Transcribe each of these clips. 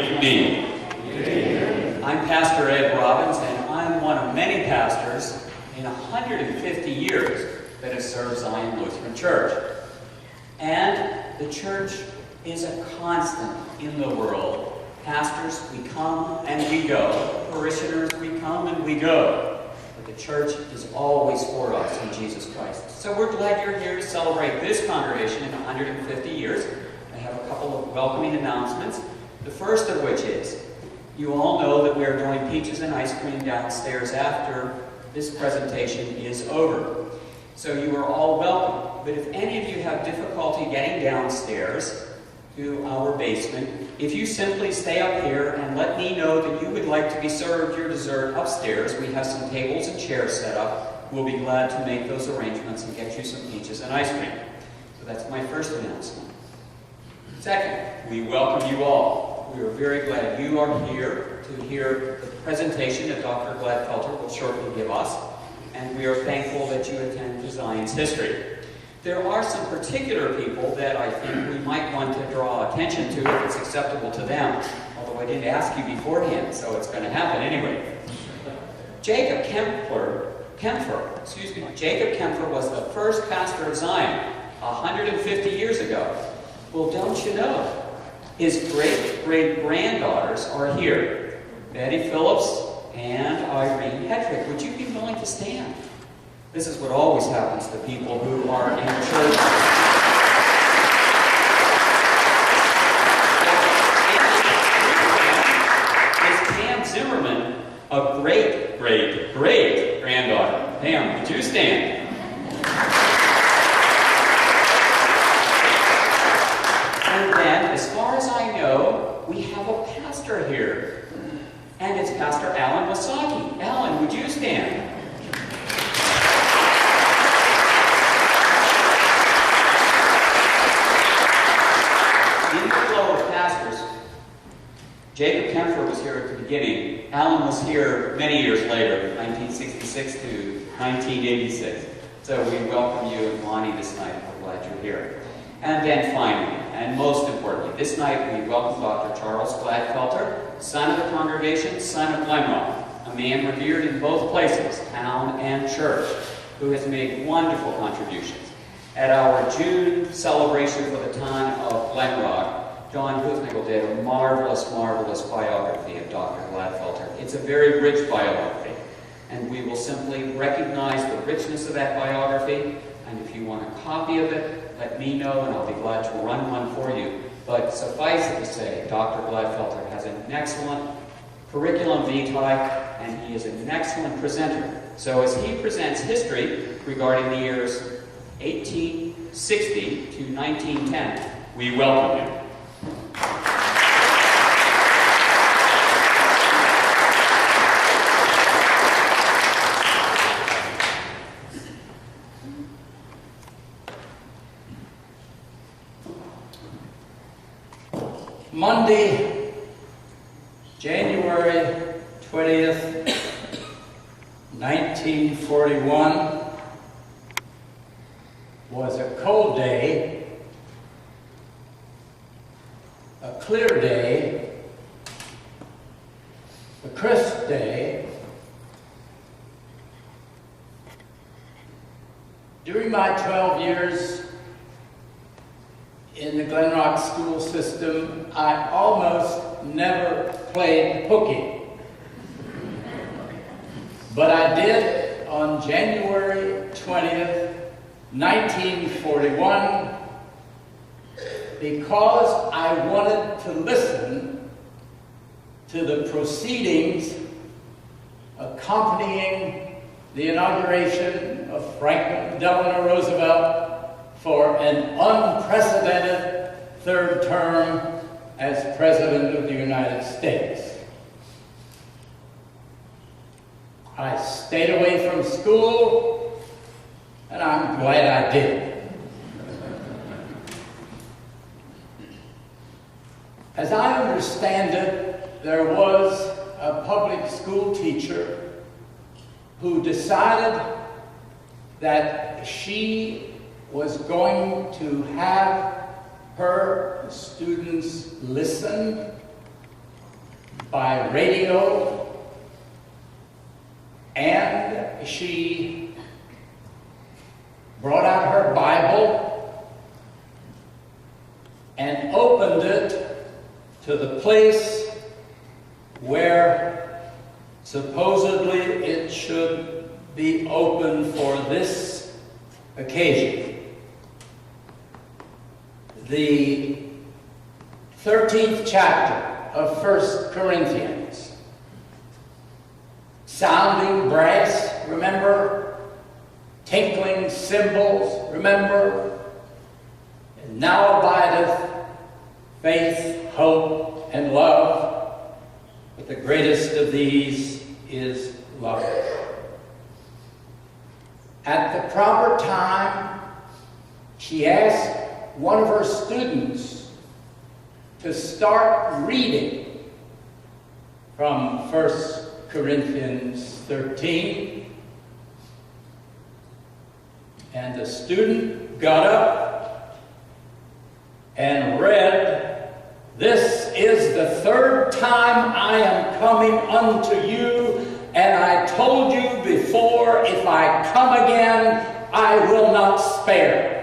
with me. I'm Pastor Ed Robbins, and I'm one of many pastors in 150 years that have served Zion Lutheran Church. And the church is a constant in the world. Pastors, we come and we go. Parishioners, we come and we go. But the church is always for us in Jesus Christ. So we're glad you're here to celebrate this congregation in 150 years. I have a couple of welcoming announcements. The first of which is, you all know that we are doing peaches and ice cream downstairs after this presentation is over. So you are all welcome. But if any of you have difficulty getting downstairs to our basement, if you simply stay up here and let me know that you would like to be served your dessert upstairs, we have some tables and chairs set up. We'll be glad to make those arrangements and get you some peaches and ice cream. So that's my first announcement. Second, we welcome you all. We are very glad you are here to hear the presentation that Dr. Glatfelter will shortly give us, and we are thankful that you attend to Zion's history. There are some particular people that I think we might want to draw attention to if it's acceptable to them, although I didn't ask you beforehand, so it's going to happen anyway. Jacob Kempfer was the first pastor of Zion 150 years ago. Well, don't you know? His great-great-granddaughters are here. Betty Phillips and Irene Hetrick. Would you be willing to stand? This is what always happens to people who are in church. Is Pam Zimmerman a great-great-great-granddaughter? Pam, would you stand? And then, as far as I know, we have a pastor here. And it's Pastor Alan Wasaki. Alan, would you stand? Jacob Kempfer was here at the beginning. Alan was here many years later, 1966 to 1986. So we welcome you and Lonnie this night. We're glad you're here. And then finally, and most importantly, this night we welcome Dr. Charles Glatfelter, son of the congregation, son of Glen Roc, a man revered in both places, town and church, who has made wonderful contributions. At our June celebration for the town of Glen Roc, John Husnagel did a marvelous, marvelous biography of Dr. Glatfelter. It's a very rich biography, and we will simply recognize the richness of that biography, and if you want a copy of it, let me know, and I'll be glad to run one for you. But suffice it to say, Dr. Glatfelter has an excellent curriculum vitae, and he is an excellent presenter. So as he presents history regarding the years 1860 to 1910, we welcome him. Monday, January 20th, 1941 was a cold day, a clear day, a crisp day. During my 12 years in the Glen Roc school system, I almost never played hooky. But I did on January 20th, 1941, because I wanted to listen to the proceedings accompanying the inauguration of Franklin Delano Roosevelt for an unprecedented third term as President of the United States. I stayed away from school, and I'm glad I did. As I understand it, there was a public school teacher who decided that she was going to have her students listen by radio, and she brought out her Bible and opened it to the place where supposedly it should be open for this occasion. The 13th chapter of 1 Corinthians. Sounding brass, remember? Tinkling cymbals, remember? And now abideth faith, hope, and love, but the greatest of these is love. At the proper time, she asked one of her students to start reading from 1 Corinthians 13. And the student got up and read, "This is the third time I am coming unto you, and I told you before, if I come again, I will not spare."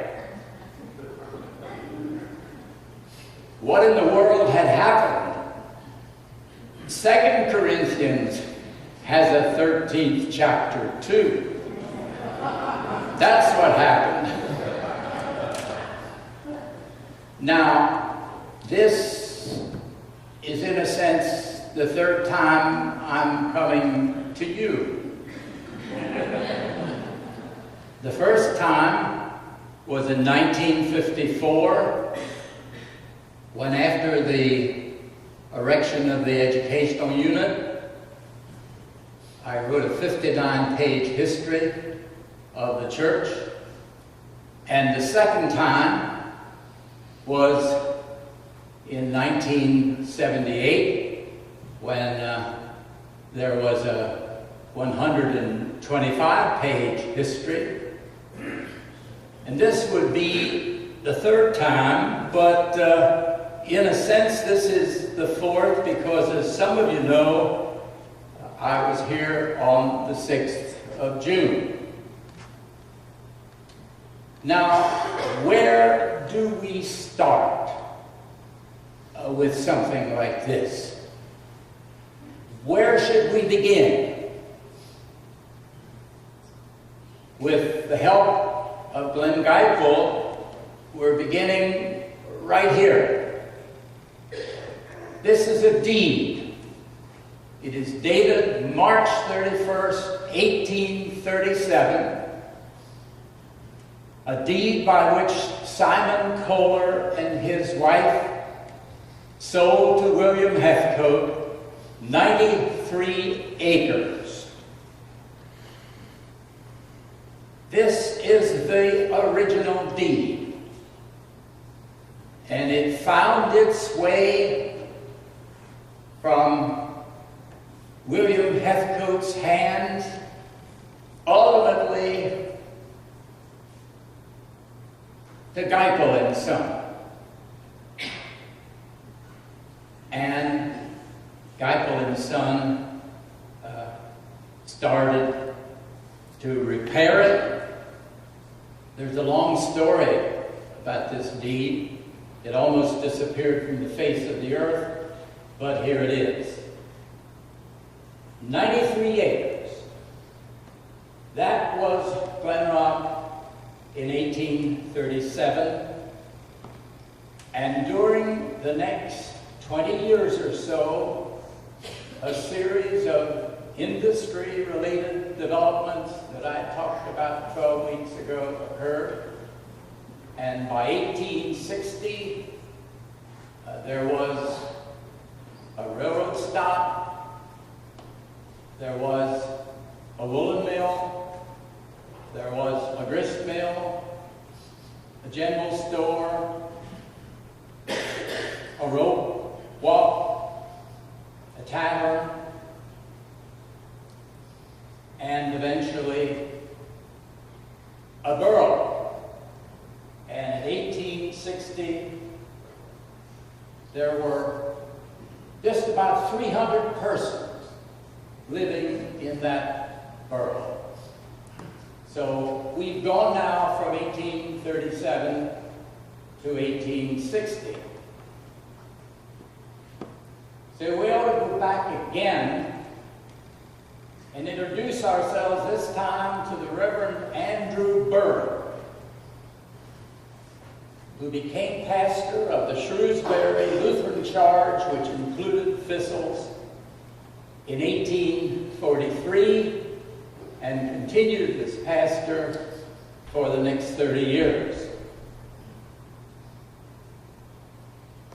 What in the world had happened? 2 Corinthians has a 13th chapter too. That's what happened. Now, this is in a sense the third time I'm coming to you. The first time was in 1954, when after the erection of the educational unit, I wrote a 59-page history of the church. And the second time was in 1978, when there was a 125-page history. And this would be the third time, but in a sense, this is the fourth, because as some of you know, I was here on the 6th of June. Now, where do we start with something like this? Where should we begin? With the help of Glen Roc, we're beginning right here. This is a deed. It is dated March 31st, 1837. A deed by which Simon Kohler and his wife sold to William Heathcote 93 acres. This is the original deed, and it found its way from William Heathcote's hands, ultimately to Geipel and Son. And Geipel and Son started to repair it. There's a long story about this deed. It almost disappeared from the face of the earth, but here it is. 93 acres. That was Glen Roc in 1837, and during the next 20 years or so, a series of industry-related developments that I talked about 12 weeks ago occurred, and by 1860, there was a railroad stop, there was a woolen mill, there was a grist mill, a general store, a rope walk, a tavern, and eventually a borough. And in 1860, there were just about 300 persons living in that borough. So we've gone now from 1837 to 1860. So we ought to go back again and introduce ourselves this time to the Reverend Andrew Berg, who became pastor of the Shrewsbury Lutheran Charge, which included Thistles, in 1843, and continued as pastor for the next 30 years.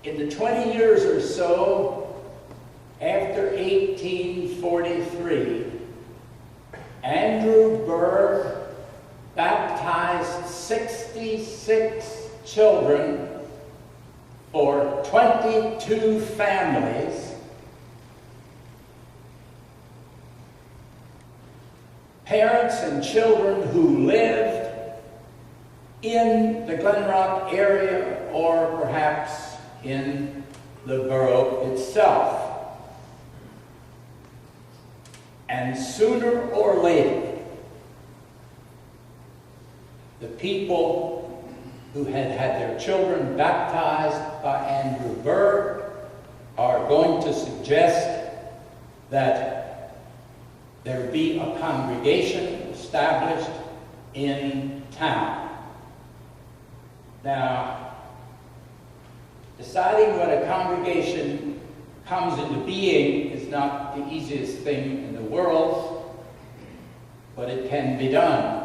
In the 20 years or so after 1843, Andrew Berg baptized 66 children for 22 families, parents and children who lived in the Glen Roc area or perhaps in the borough itself. And sooner or later, the people who had had their children baptized by Andrew Berg are going to suggest that there be a congregation established in town. Now, deciding what a congregation comes into being is not the easiest thing in the world, but it can be done.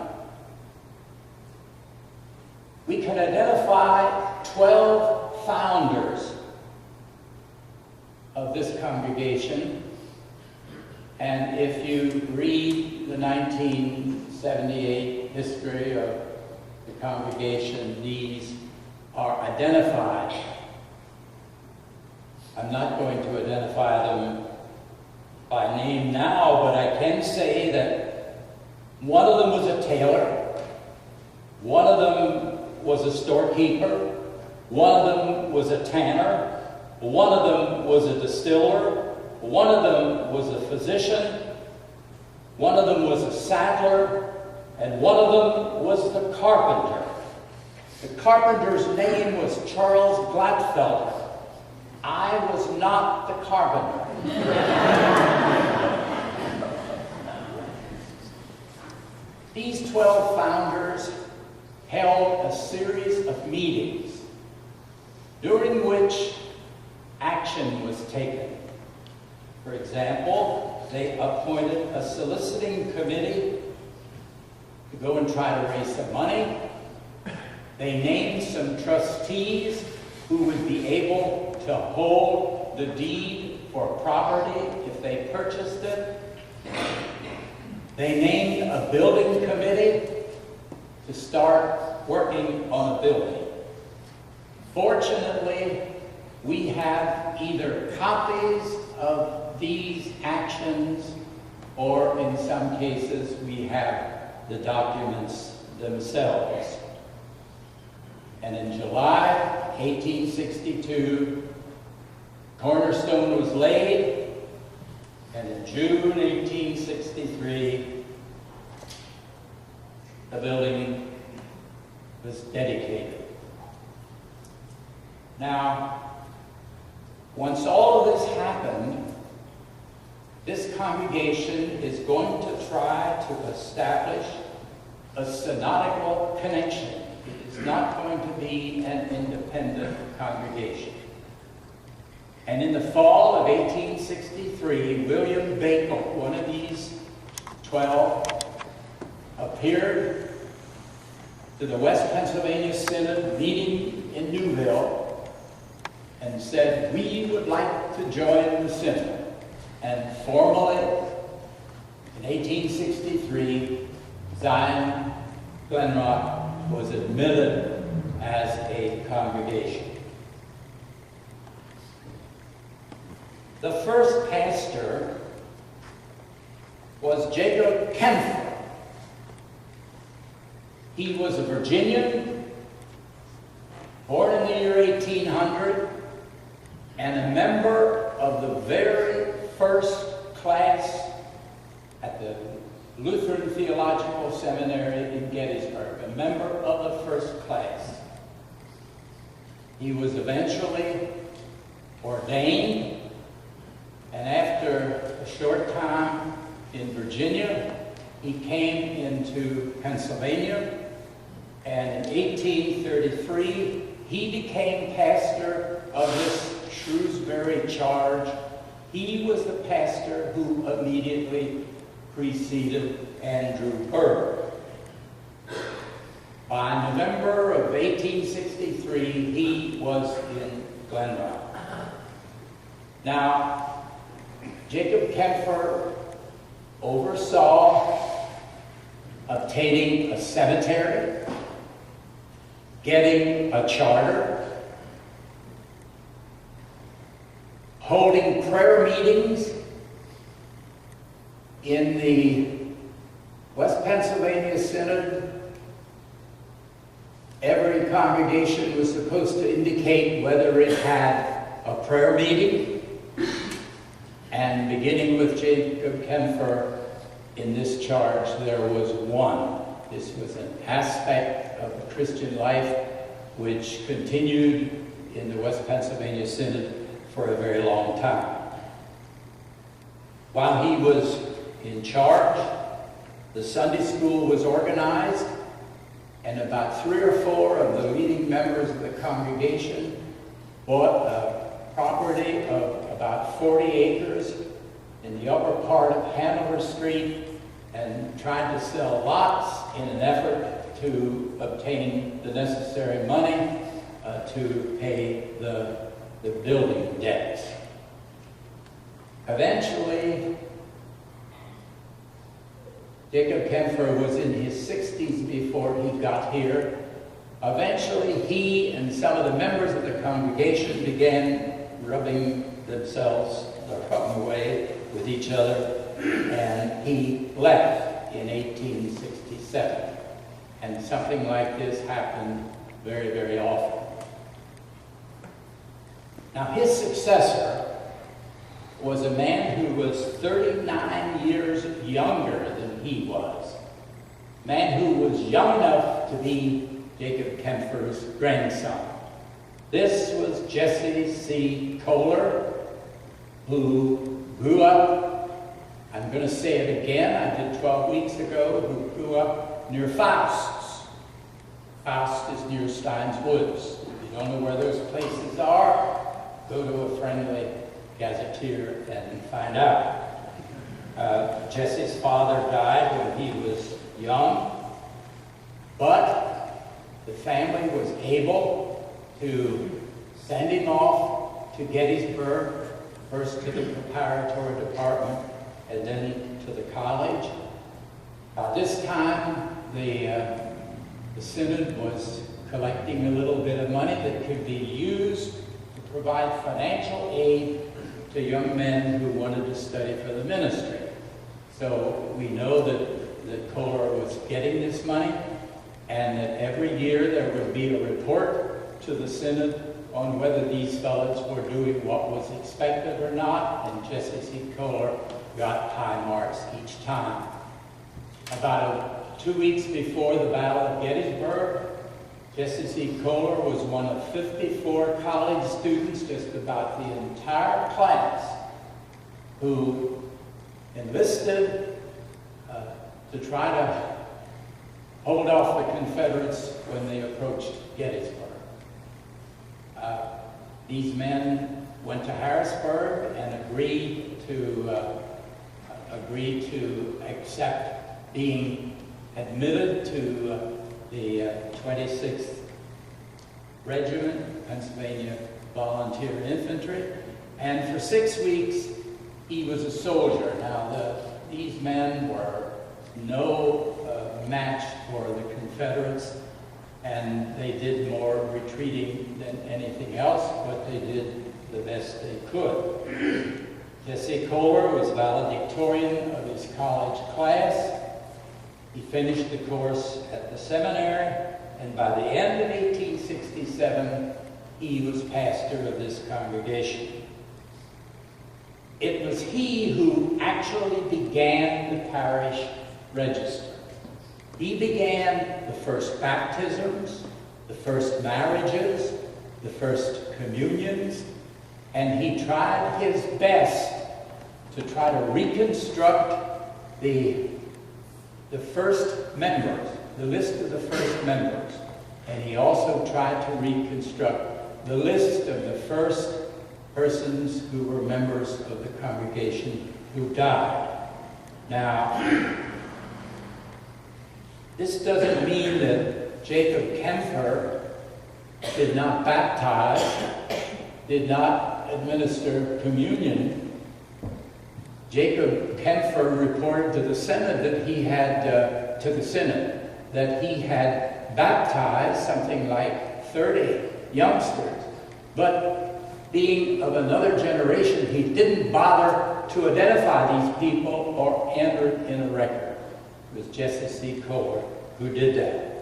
We can identify 12 founders of this congregation, and if you read the 1978 history of the congregation, these are identified. I'm not going to identify them by name now, but I can say that one of them was a tailor, one of them was a storekeeper, one of them was a tanner, one of them was a distiller, one of them was a physician, one of them was a saddler, and one of them was the carpenter. The carpenter's name was Charles Glatfelter. I was not the carpenter. These 12 founders held a series of meetings during which action was taken. For example, they appointed a soliciting committee to go and try to raise some money. They named some trustees who would be able to hold the deed for property if they purchased it. They named a building committee to start working on a building. Fortunately, we have either copies of these actions, or in some cases, we have the documents themselves. And in July 1862, cornerstone was laid, and in June 1863, the building was dedicated. Now, once all of this happened, this congregation is going to try to establish a synodical connection. It is not going to be an independent congregation. And in the fall of 1863, William Bakel, one of these 12, appeared to the West Pennsylvania Synod meeting in Newville and said, "We would like to join the Synod." And formally, in 1863, Zion Glen Roc was admitted as a congregation. The first pastor was Jacob Kempfer. He was a Virginian, born in the year 1800, and a member of the very first class at the Lutheran Theological Seminary in Gettysburg, a member of the first class. He was eventually ordained, and after a short time in Virginia, he came into Pennsylvania, and in 1833, he became pastor of this Shrewsbury charge. He was the pastor who immediately preceded Andrew Berg. By November of 1863, he was in Glen Roc. Now, Jacob Kempfer oversaw obtaining a cemetery, getting a charter, holding prayer meetings in the West Pennsylvania Synod. Every congregation was supposed to indicate whether it had a prayer meeting. And beginning with Jacob Kempfer, in this charge, there was one. This was an aspect of the Christian life which continued in the West Pennsylvania Synod for a very long time. While he was in charge, the Sunday school was organized, and about 3 or 4 of the leading members of the congregation bought a property of about 40 acres in the upper part of Hanover Street and tried to sell lots in an effort to obtain the necessary money to pay the building debts. Eventually, Jacob Kempfer was in his 60s before he got here. Eventually, he and some of the members of the congregation began rubbing away with each other, and he left in 1867. And something like this happened very, very often. Now, his successor was a man who was 39 years younger than he was. A man who was young enough to be Jacob Kempfer's grandson. This was Jesse C. Kohler, who grew up, I'm going to say it again, I did 12 weeks ago, who grew up near Faust's. Faust is near Stein's Woods. If you don't know where those places are, go to a friendly gazetteer and find out. Jesse's father died when he was young, but the family was able to send him off to Gettysburg, first to the preparatory department and then to the college. By this time, the Synod was collecting a little bit of money that could be used to provide financial aid to young men who wanted to study for the ministry. So we know that Kohler was getting this money, and that every year there would be a report to the Synod on whether these fellows were doing what was expected or not, and Jesse C. Kohler got high marks each time. About 2 weeks before the Battle of Gettysburg, Jesse C. Kohler was one of 54 college students, just about the entire class, who enlisted to try to hold off the Confederates when they approached Gettysburg. These men went to Harrisburg and agreed to accept being admitted to the 26th Regiment, Pennsylvania Volunteer Infantry, and for 6 weeks he was a soldier. Now, these men were no match for the Confederates, and they did more retreating than anything else, but they did the best they could. Jesse Kohler was valedictorian of his college class. He finished the course at the seminary, and by the end of 1867, he was pastor of this congregation. It was he who actually began the parish register. He began the first baptisms, the first marriages, the first communions, and he tried his best to try to reconstruct the first members, the list of the first members. And he also tried to reconstruct the list of the first persons who were members of the congregation who died. Now, this doesn't mean that Jacob Kempfer did not baptize, did not administer communion. Jacob Kempfer reported to the Senate that he had, baptized something like 30 youngsters. But being of another generation, he didn't bother to identify these people or enter in a record. It was Jesse C. Kohler who did that.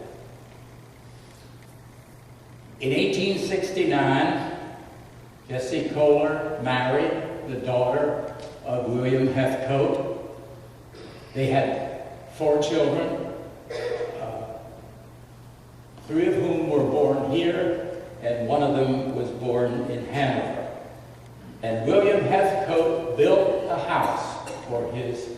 In 1869, Jesse Kohler married the daughter of William Heathcote. They had 4 children, 3 of whom were born here, and 1 of them was born in Hanover. And William Heathcote built a house for his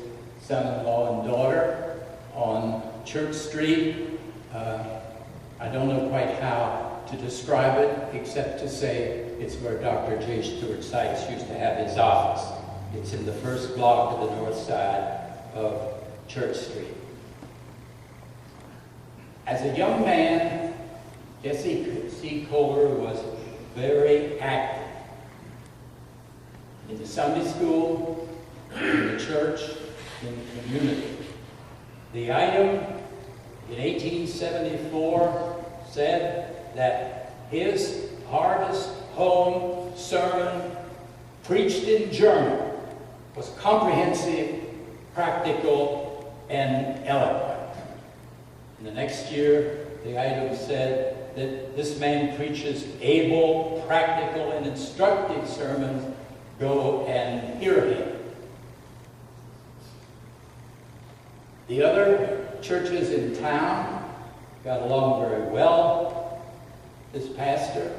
son-in-law and daughter on Church Street. I don't know quite how to describe it, except to say it's where Dr. J. Stuart Sykes used to have his office. It's in the first block of the north side of Church Street. As a young man, Jesse C. Kohler was very active in the Sunday school, in the church, in the community. The item in 1874 said that his hardest home sermon, preached in German, was comprehensive, practical, and eloquent. And the next year, the item said that this man preaches able, practical, and instructive sermons. Go and hear him. The other churches in town got along very well, this pastor,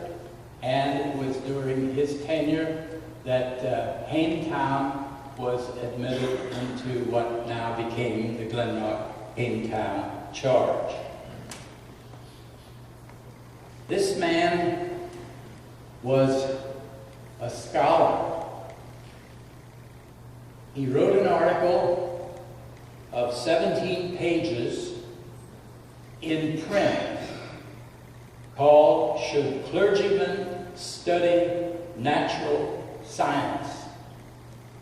and it was during his tenure that Hametown was admitted into what now became the Glen Roc Hametown Charge. This man was a scholar. He wrote an article of 17 pages in print called "Should Clergymen Study Natural Science?"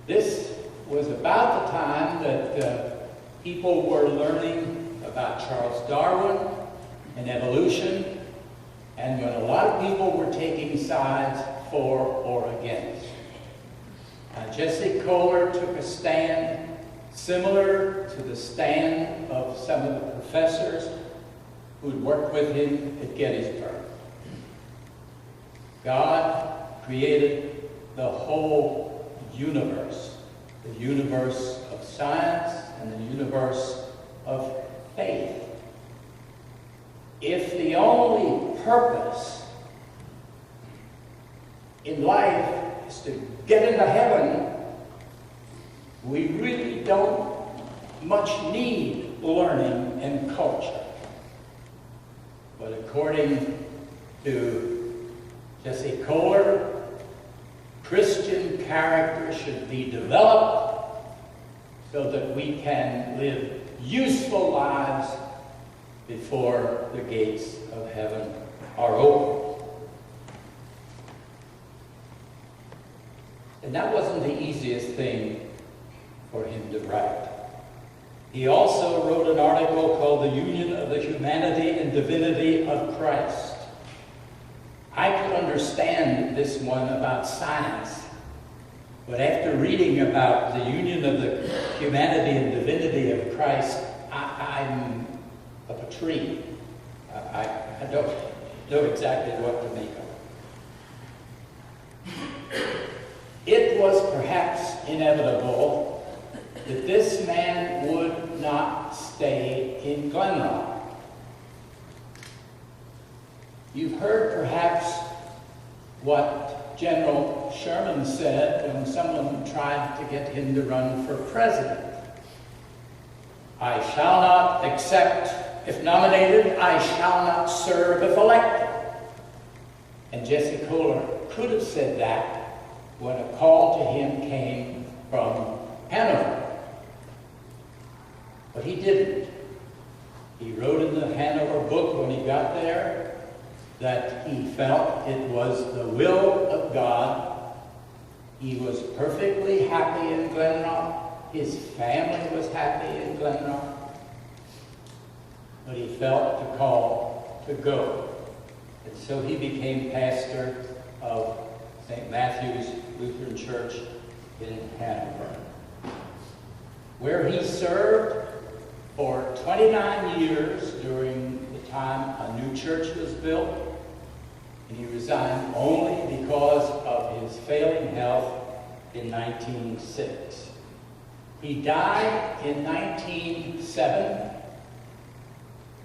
This was about the time that people were learning about Charles Darwin and evolution, and when a lot of people were taking sides for or against. Jesse Kohler took a stand similar to the stand of some of the professors who'd worked with him at Gettysburg. God created the whole universe, the universe of science and the universe of faith. If the only purpose in life is to get into heaven, we really don't much need learning and culture. But according to Jesse Kohler, Christian character should be developed so that we can live useful lives before the gates of heaven are open. And that wasn't the easiest thing for him to write. He also wrote an article called "The Union of the Humanity and Divinity of Christ." I could understand this one about science, but after reading about the union of the humanity and divinity of Christ, I'm up a tree. I don't know exactly what to make of it. It was perhaps inevitable that this man would not stay in Glen Roc. You've heard perhaps what General Sherman said when someone tried to get him to run for president. I shall not accept if nominated, I shall not serve if elected. And Jesse Kohler could have said that when a call to him came from Hanover. But he didn't. He wrote in the Hanover book when he got there that he felt it was the will of God. He was perfectly happy in Glen Roc. His family was happy in Glen Roc. But he felt the call to go. And so he became pastor of St. Matthew's Lutheran Church in Hanover, where he served for 29 years during the time a new church was built, and he resigned only because of his failing health in 1906. He died in 1907,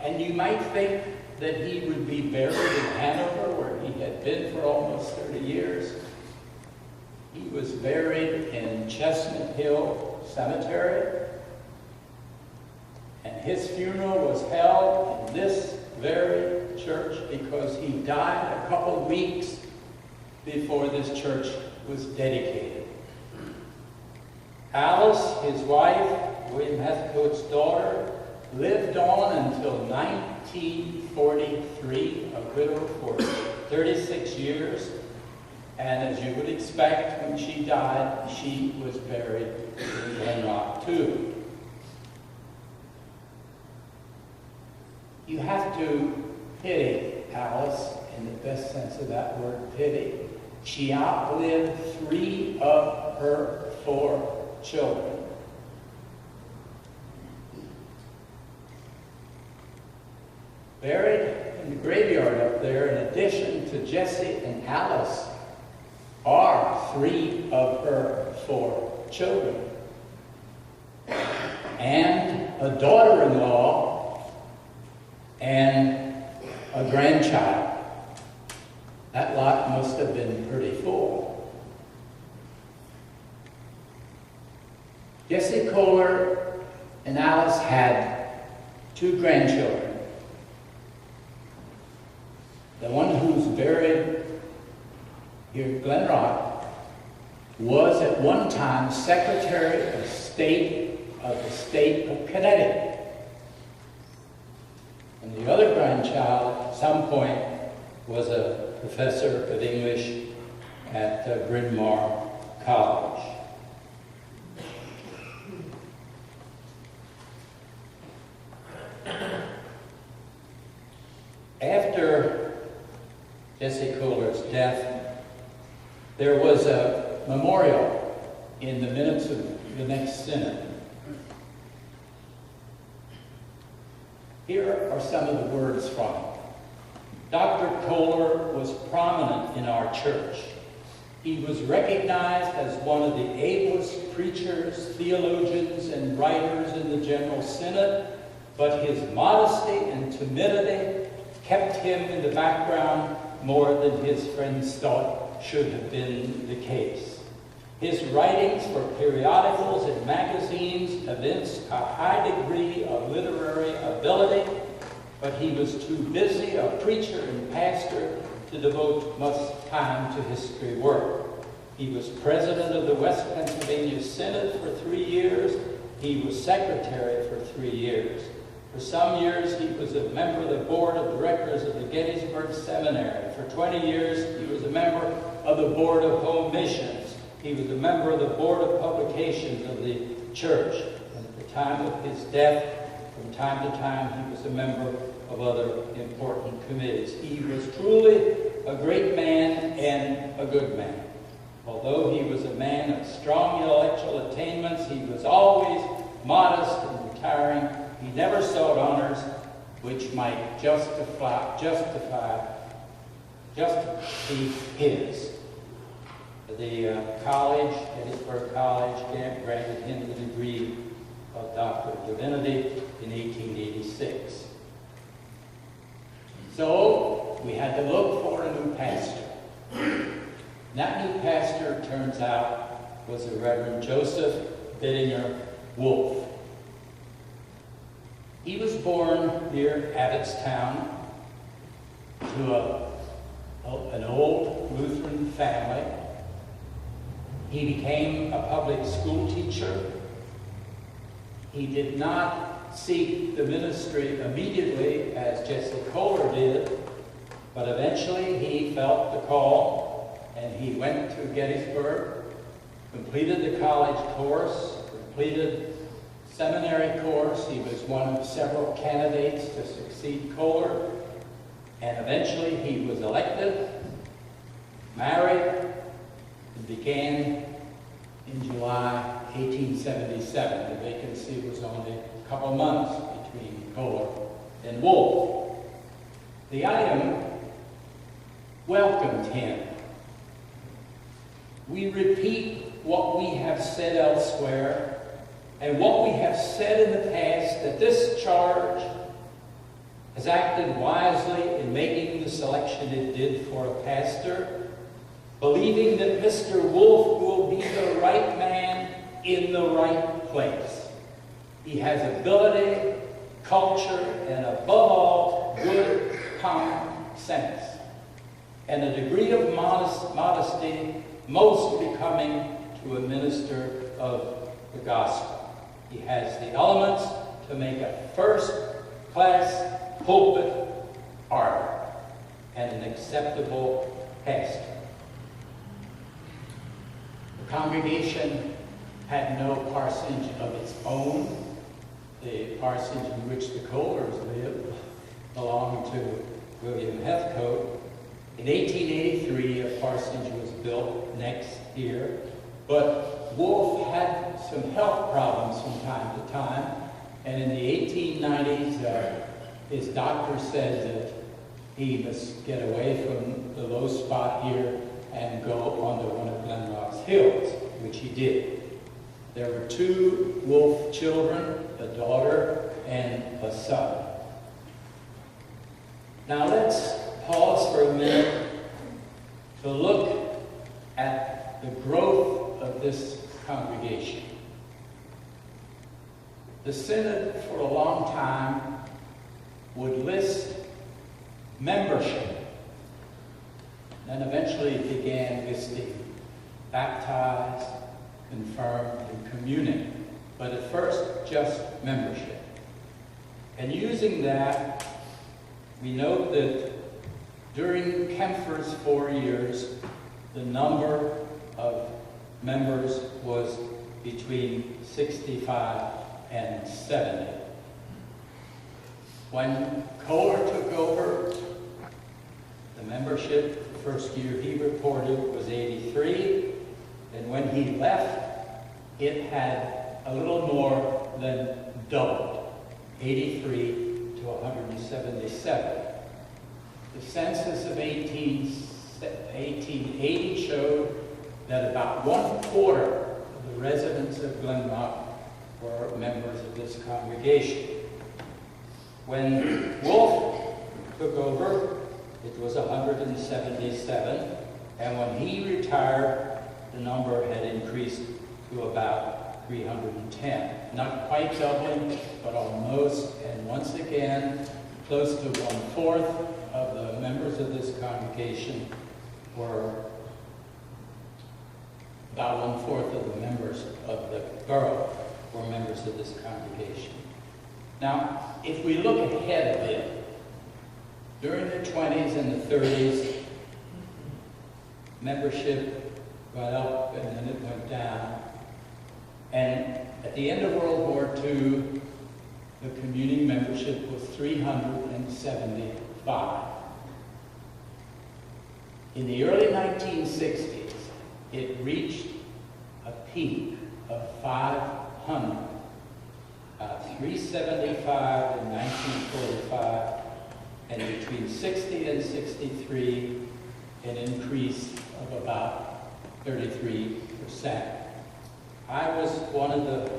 and you might think that he would be buried in Hanover, where he had been for almost 30 years. He was buried in Chestnut Hill Cemetery, and his funeral was held in this very church because he died a couple weeks before this church was dedicated. Alice, his wife, William Heathcote's daughter, lived on until 1943, a widow for 36 years. And as you would expect, when she died, she was buried in Glen Roc too. You have to pity Alice in the best sense of that word, pity. She outlived 3 of her 4 children. Buried in the graveyard up there, in addition to Jesse and Alice, are 3 of her 4 children. And a daughter-in-law and a grandchild. That lot must have been pretty full. Jesse Kohler and Alice had 2 grandchildren. The one who's buried here at Glen Roc was at one time Secretary of State of the state of Connecticut. And the other grandchild, at some point, was a professor of English at Glen Roc College. After Jesse Kohler's death, there was a memorial in the minutes of the next synod. Here are some of the words from it. Dr. Kohler was prominent in our church. He was recognized as one of the ablest preachers, theologians, and writers in the General Synod, but his modesty and timidity kept him in the background more than his friends thought should have been the case. His writings for periodicals and magazines evinced a high degree of literary ability, but he was too busy a preacher and pastor to devote much time to history work. He was president of the West Pennsylvania Synod for 3 years. He was secretary for 3 years. For some years, he was a member of the board of directors of the Gettysburg Seminary. For 20 years, he was a member of the board of home missions. He was a member of the board of publications of the church. And at the time of his death, from time to time, he was a member of other important committees. He was truly a great man and a good man. Although he was a man of strong intellectual attainments, he was always modest and retiring. He never sought honors which might just be his. the college, Gettysburg College, granted him the degree of Doctor of Divinity in 1886. So we had to look for a new pastor. That new pastor, turns out, was the Reverend Joseph Bittinger Wolf. He was born near Abbottstown to an old Lutheran family. He became a public school teacher. He did not seek the ministry immediately as Jesse Kohler did, but eventually he felt the call and he went to Gettysburg, completed the college course, completed seminary course. He was one of several candidates to succeed Kohler, and eventually he was elected, married, and began in July 1877. The vacancy was only a couple months between Kohler and Wolf. The item welcomed him. We repeat what we have said elsewhere and what we have said in the past, that this charge has acted wisely in making the selection it did for a pastor, believing that Mr. Wolf will be the right man in the right place. He has ability, culture, and above all, good common sense, and a degree of modesty most becoming to a minister of the gospel. He has the elements to make a first-class pulpit orator and an acceptable pastor. The congregation had no parsonage of its own. The parsonage in which the Kohlers lived belonged to William Heathcote. In 1883, a parsonage was built next here, but Wolf had some health problems from time to time, and in the 1890s, his doctor said that he must get away from the low spot here and go onto one of Glen Roc's hills, which he did. There were 2 Wolf children, a daughter and a son. Now let's pause for a minute to look at the growth of this congregation. The Synod, for a long time, would list membership, and eventually began listing baptized, confirmed, and communing, but at first just membership. And using that, we note that during Kempfer's 4 years, the number of members was between 65 and 70. When Kohler took over, the membership, the first year he reported, was 83, and when he left, it had a little more than doubled, 83 to 177. The census of 1880 showed that about 1/4 of the residents of Glen Roc were members of this congregation. When Wolf took over, it was 177, and when he retired, the number had increased to about 310. Not quite doubling, but almost, and once again, close to 1/4 of the members of this congregation were about 1/4 of the members of the borough were members of this congregation. Now, if we look ahead a bit, during the 20s and the 30s, membership went up and then it went down. And at the end of World War II, the communing membership was 375. In the early 1960s, it reached a peak of 500, 375 in 1945, and between 60 and 63, an increase of about 33%. I was one of the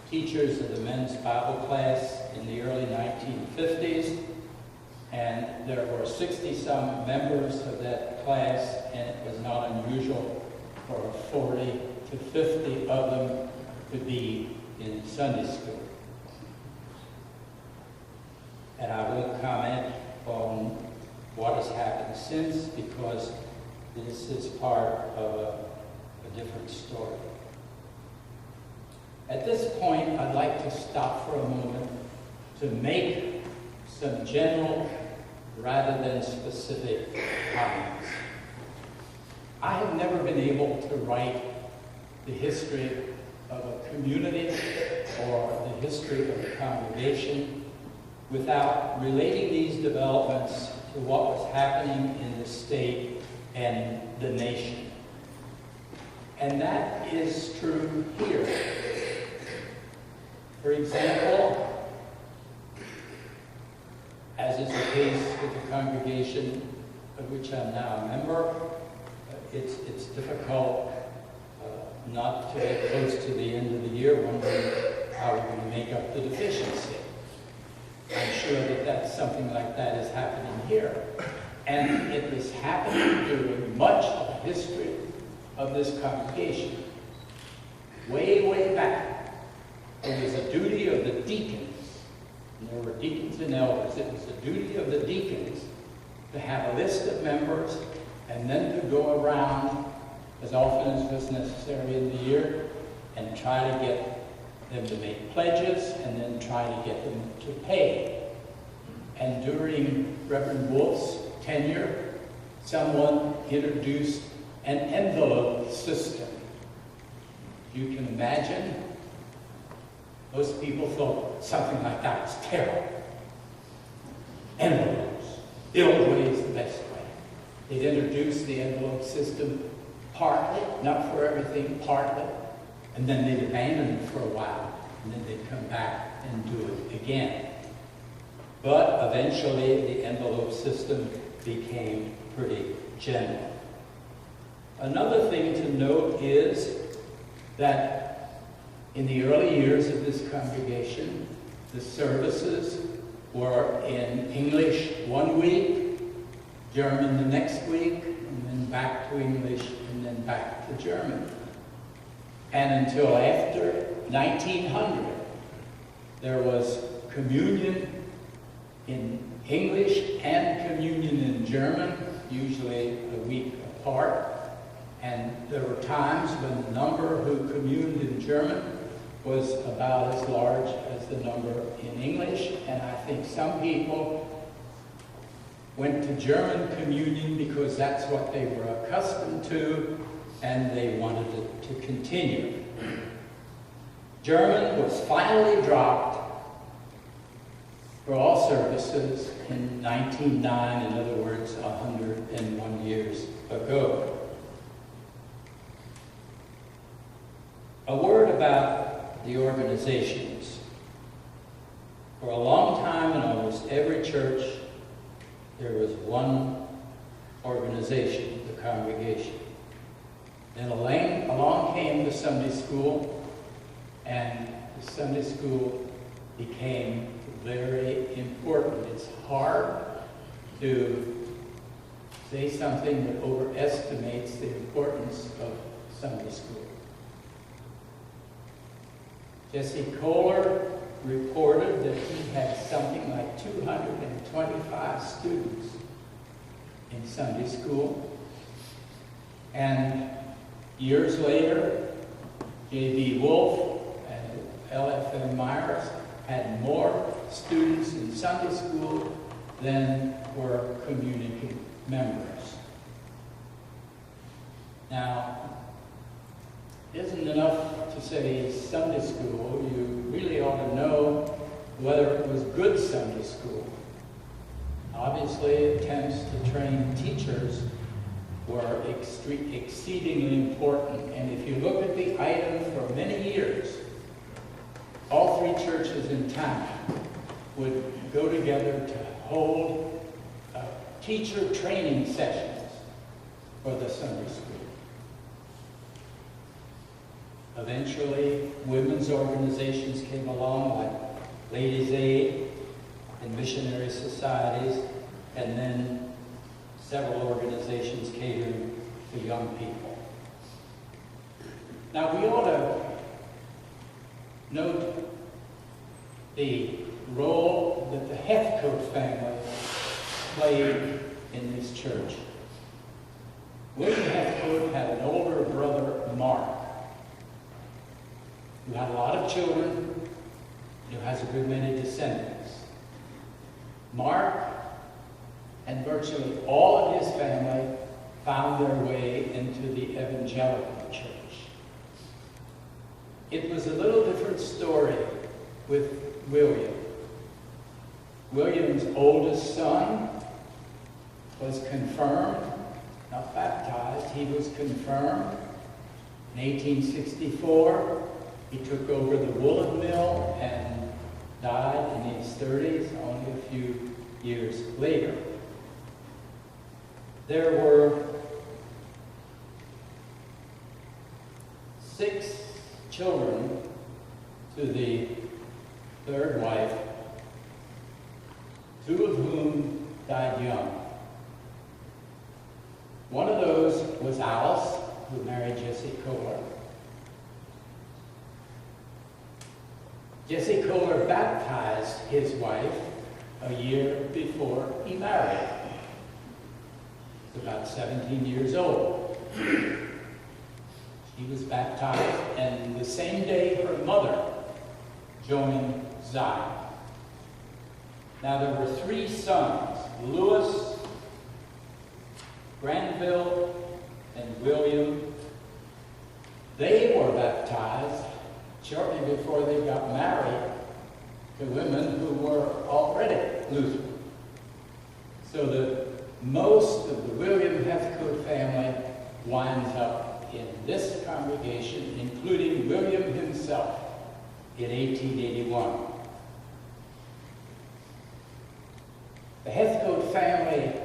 teachers of the men's Bible class in the early 1950s, and there were 60-some members of that class, and it was not unusual for 40 to 50 of them to be in Sunday school. And I won't comment on what has happened since, because this is part of a different story. At this point, I'd like to stop for a moment to make some general rather than specific comments. I have never been able to write the history of a community or the history of a congregation without relating these developments to what was happening in the state and the nation. And that is true here. For example, as is the case with the congregation of which I'm now a member, it's difficult not to get close to the end of the year wondering how we're going to make up the deficiency. I'm sure that that's something like that is happening here. And it was happening during much of the history of this congregation. Way, way back, it was a duty of the deacons, and there were deacons and elders, it was the duty of the deacons to have a list of members and then to go around as often as was necessary in the year and try to get them to make pledges and then try to get them to pay. And during Reverend Wolf's tenure, someone introduced an envelope system. You can imagine, most people thought something like that was terrible. Envelopes. The old way is the best way. They'd introduced the envelope system partly, not for everything, partly, and then they'd abandon it for a while, and then they'd come back and do it again. But eventually, the envelope system became pretty general. Another thing to note is that in the early years of this congregation, the services were in English one week, German the next week, and then back to English, and then back to German. And until after 1900, there was communion in English and communion in German, usually a week apart. And there were times when the number who communed in German was about as large as the number in English. And I think some people went to German communion because that's what they were accustomed to, and they wanted it to continue. German was finally dropped for all services in 1909, in other words, 101 years ago. A word about the organizations. For a long time in almost every church, there was one organization, the congregation. Then along came the Sunday school, and the Sunday school became very important. It's hard to say something that overestimates the importance of Sunday school. Jesse Kohler reported that he had something like 225 students in Sunday school. And years later, J.B. Wolf and L.F.M. Myers had more students in Sunday school than were community members. Now, it isn't enough to say Sunday school. You really ought to know whether it was good Sunday school. Obviously, attempts to train teachers were exceedingly important. And if you look at the item for many years, all three churches in town would go together to hold teacher training sessions for the Sunday school. Eventually, women's organizations came along, like Ladies' Aid and missionary societies, and then several organizations catering to young people. Now, we ought to note the role that the Heathcote family played in this church. William Heathcote had an older brother, Mark, who had a lot of children, who has a good many descendants. Mark and virtually all of his family found their way into the evangelical church. It was a little different story with William. William's oldest son was confirmed, not baptized, he was confirmed. In 1864, he took over the woolen mill and died in his 30s, only a few years later. There were 6 children to the third wife, 2 of whom died young. One of those was Alice, who married Jesse Kohler. Jesse Kohler baptized his wife a year before he married. He was about 17 years old. She was baptized, and the same day her mother joined Zion. Now there were 3 sons, Louis, Granville, and William. They were baptized shortly before they got married to women who were already Lutheran. So that most of the William Heathcote family winds up in this congregation, including William himself, in 1881. The Heathcote family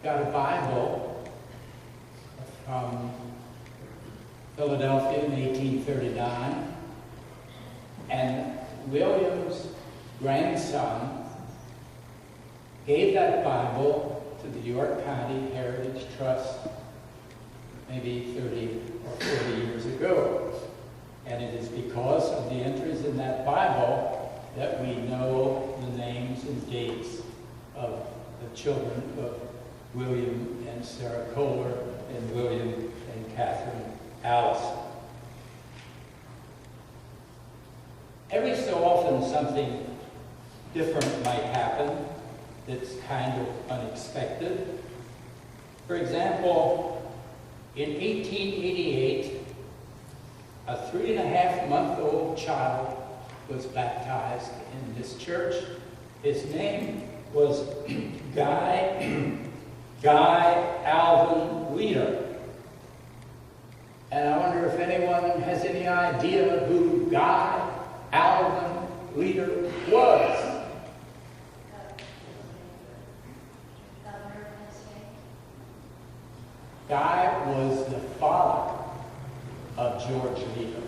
got a Bible from Philadelphia in 1839, and William's grandson gave that Bible to the York County Heritage Trust maybe 30 or 40 years ago. And it is because of the entries in that Bible that we know the names and dates of the children of William and Sarah Kohler and William and Catherine Allison. Every so often something different might happen that's kind of unexpected. For example, in 1888, a 3.5-month-old child was baptized in this church. His name was Guy Alvin Leader. And I wonder if anyone has any idea who Guy Alvin Leader was. Guy was the father of George Leader.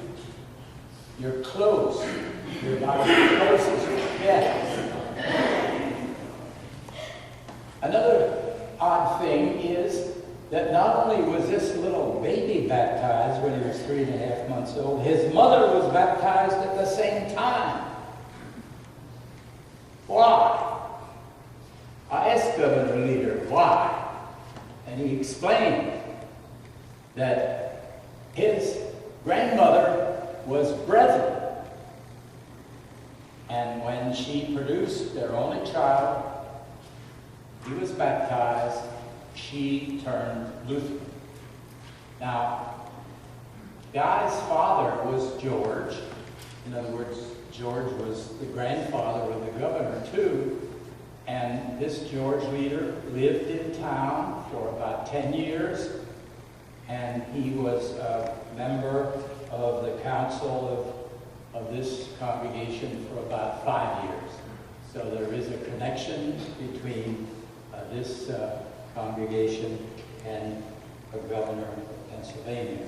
You're close. You're about as close as you get. Another odd thing is that not only was this little baby baptized when he was 3.5 months old, his mother was baptized at the same time. Why? I asked Governor Leader why. And he explained that his grandmother was Brethren. And when she produced their only child, he was baptized, she turned Lutheran. Now, Guy's father was George. In other words, George was the grandfather of the governor, too. And this George Leader lived in town for about 10 years, and he was a member of the council of this congregation for about 5 years. So there is a connection between this congregation and the governor of Pennsylvania.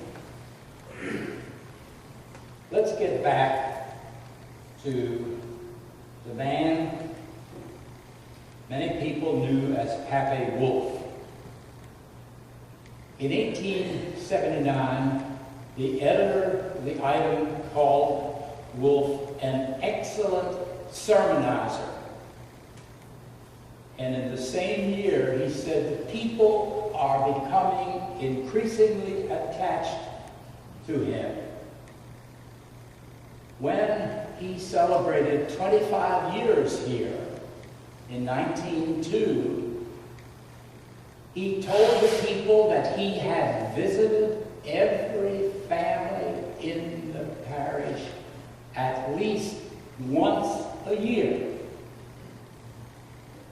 Let's get back to the man many people knew as Pape Wolf. In 1879, the editor of the item called Wolf an excellent sermonizer. And in the same year, he said, the people are becoming increasingly attached to him. When he celebrated 25 years here in 1902, he told the people that he had visited every family in the parish at least once a year.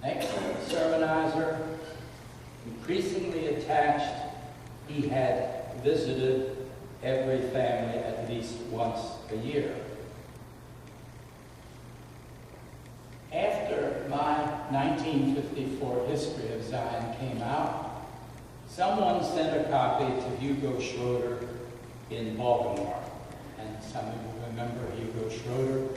Excellent sermonizer, increasingly attached, he had visited every family at least once a year. After my 1954 History of Zion came out, someone sent a copy to Hugo Schroeder in Baltimore. And some of you remember Hugo Schroeder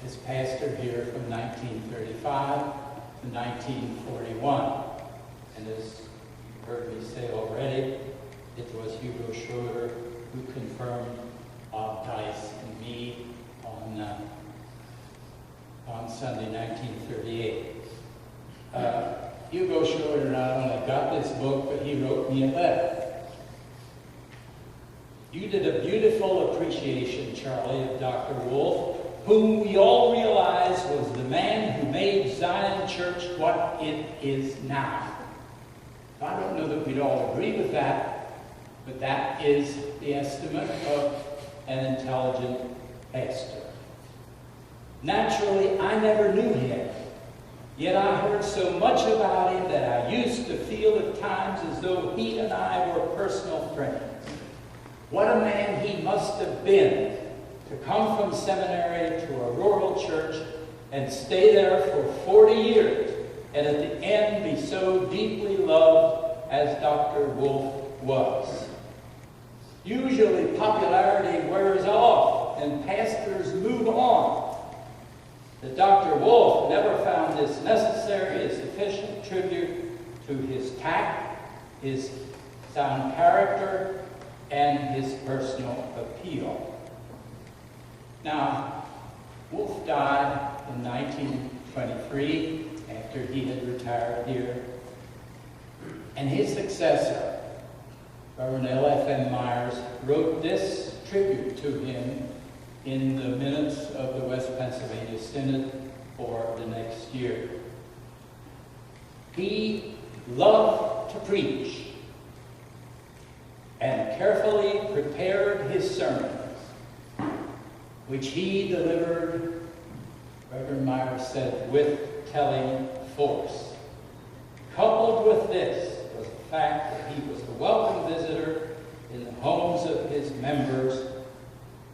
as pastor here from 1935 to 1941. And as you heard me say already, it was Hugo Schroeder who confirmed Bob Tice and me on Sunday, 1938. Hugo Schroeder not only got this book, but he wrote me a letter. You did a beautiful appreciation, Charlie, of Dr. Wolf, whom we all realize was the man who made Zion Church what it is now. I don't know that we'd all agree with that, but that is the estimate of an intelligent pastor. Naturally, I never knew him, yet I heard so much about him that I used to feel at times as though he and I were personal friends. What a man he must have been to come from seminary to a rural church and stay there for 40 years, and at the end be so deeply loved as Dr. Wolf was. Usually popularity wears off and pastors move on. But Dr. Wolf never found this necessary as sufficient tribute to his tact, his sound character, and his personal appeal. Now, Wolf died in 1923 after he had retired here, and his successor, Reverend L.F.M. Myers, wrote this tribute to him in the minutes of the West Pennsylvania Synod for the next year. He loved to preach and carefully prepared his sermons, which he delivered, Reverend Myers said, with telling force. Coupled with this was the fact that he was a welcome visitor in the homes of his members.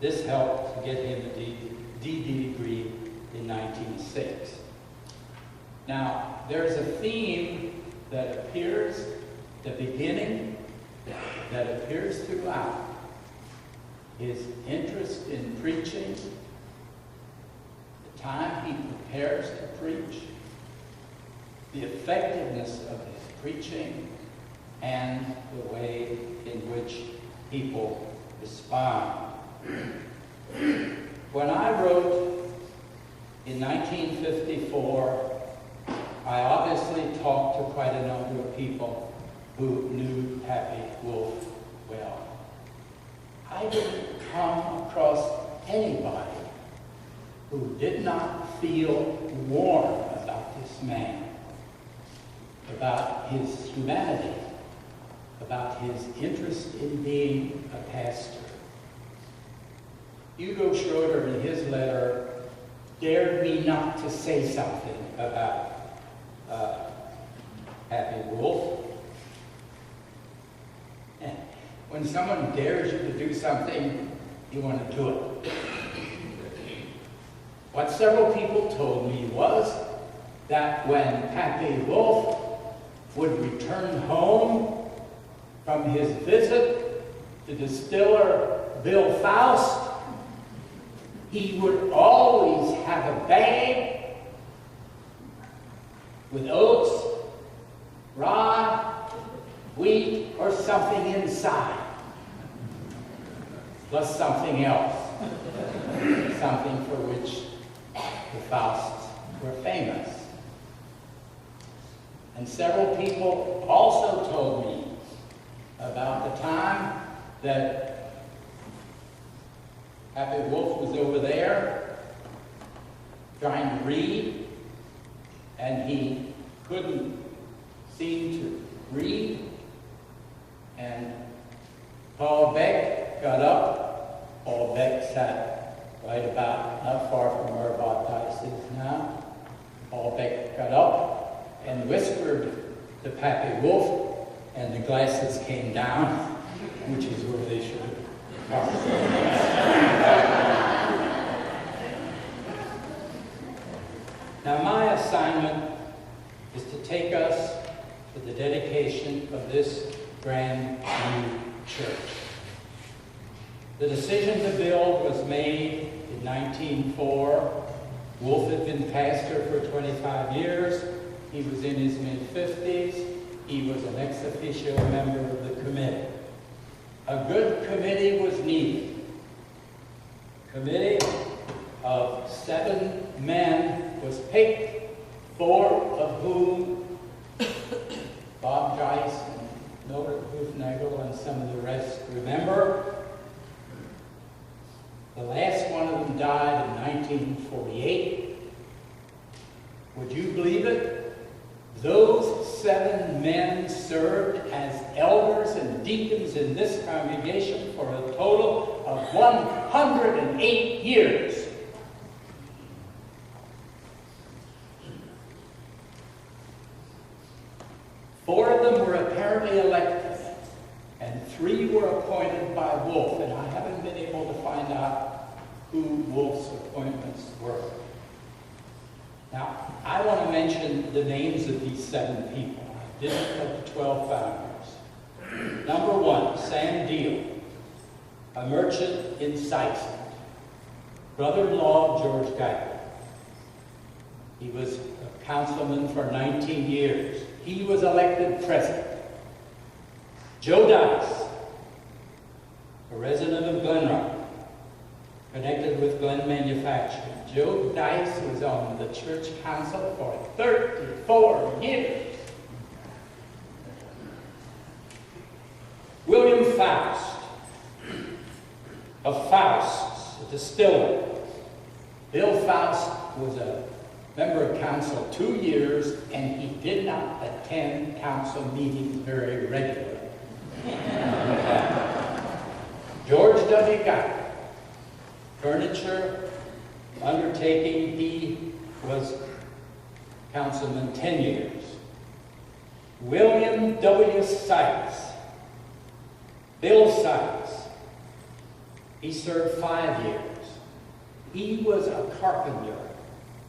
This helped to get him a D.D. degree in 1906. Now, there's a theme that appears at the beginning, that appears throughout. His interest in preaching, the time he prepares to preach, the effectiveness of his preaching, and the way in which people respond. When I wrote in 1954, I obviously talked to quite a number of people who knew Pape Wolf well. I didn't come across anybody who did not feel warm about this man, about his humanity, about his interest in being a pastor. Hugo Schroeder, in his letter, dared me not to say something about Pape Wolf. When someone dares you to do something, you want to do it. What several people told me was that when Pape Wolf would return home from his visit, the distiller Bill Faust, he would always have a bag with oats, rye, wheat, or something inside, plus something else, something for which the Fausts were famous. And several people also told me about the time that Happy Wolf was over there trying to read, and he couldn't seem to read, and Paul Beck got up. Paul Beck sat right about, not far from where Bob Dice is now. Paul Beck got up and whispered to Pappy Wolf, and the glasses came down, which is where they should have come. Now, my assignment is to take us to the dedication of this brand new church. The decision to build was made in 1904. Wolf had been pastor for 25 years. He was in his mid-50s. He was an ex officio member of the committee. A good committee was needed. A committee of 7 men was picked, 4 of whom Bob Dice and Mildred Hoofnagel and some of the rest remember. The last one of them died in 1948. Would you believe it? Those 7 men served as elders and deacons in this congregation for a total of 108 years. Four of them were apparently elected, and 3 were appointed by Wolf, and I haven't been able to find out who Wolf's appointments were. Now, I want to mention the names of these 7 people. I didn't put the 12 founders. Number 1, Sam Deal, a merchant in Sykeston, brother-in-law of George Geiger. He was a councilman for 19 years. He was elected president. Joe Dice, a resident of Glen Roc, connected with Glen Manufacturing. Joe Dice was on the church council for 34 years. William Faust, of Faust's, a distiller. Bill Faust was a member of council 2 years, and he did not attend council meetings very regularly. George W. Geiger, furniture, undertaking, he was councilman 10 years. William W. Sykes, Bill Sykes, he served 5 years. He was a carpenter.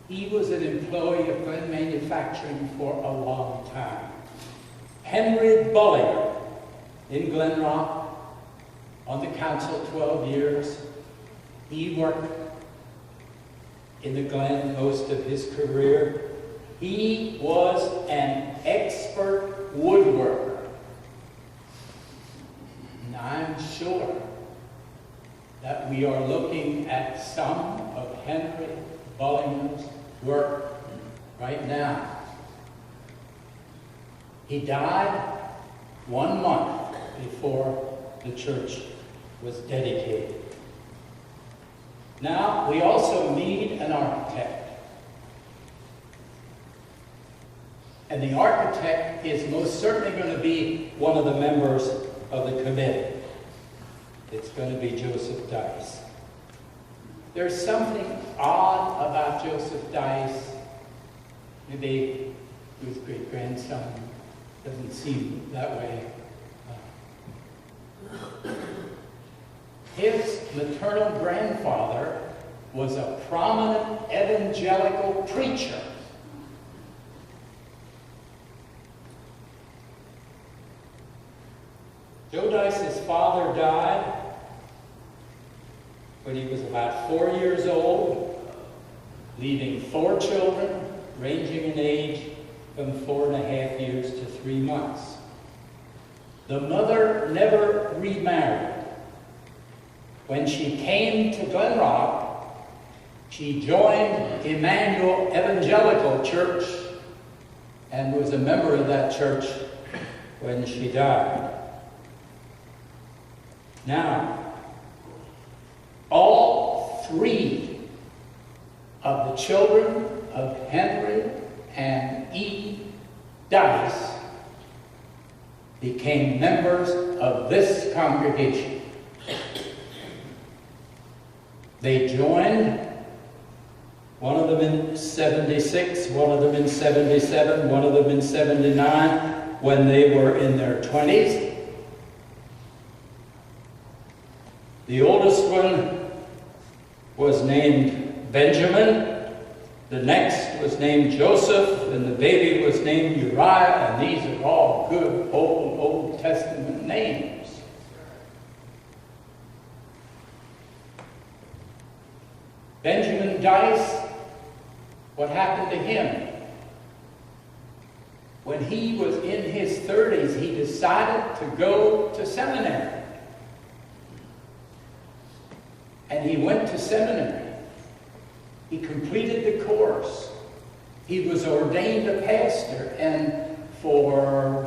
He was an employee of Glen Manufacturing for a long time. Henry Bullinger, in Glen Roc, on the council 12 years. He worked in the Glen most of his career. He was an expert woodworker. And I'm sure that we are looking at some of Henry Bullinger's work right now. He died 1 month before the church was dedicated. Now, we also need an architect. And the architect is most certainly going to be one of the members of the committee. It's going to be Joseph Dice. There's something odd about Joseph Dice. Maybe his great-grandson doesn't seem that way. His maternal grandfather was a prominent evangelical preacher. Joe Dice's father died when he was about 4 years old, leaving 4 children, ranging in age from 4.5 years to 3 months. The mother never remarried. When she came to Glen Roc, she joined Emmanuel Evangelical Church and was a member of that church when she died. Now, all 3 of the children of Henry and E. Dice became members of this congregation. They joined, one of them in 76, one of them in 77, one of them in 79, when they were in their 20s. The oldest one was named Benjamin. The next was named Joseph, and the baby was named Uriah, and these are all good Old Testament names. Benjamin Dice, what happened to him? When he was in his 30s, he decided to go to seminary. And he went to seminary. He completed the course. He was ordained a pastor, and for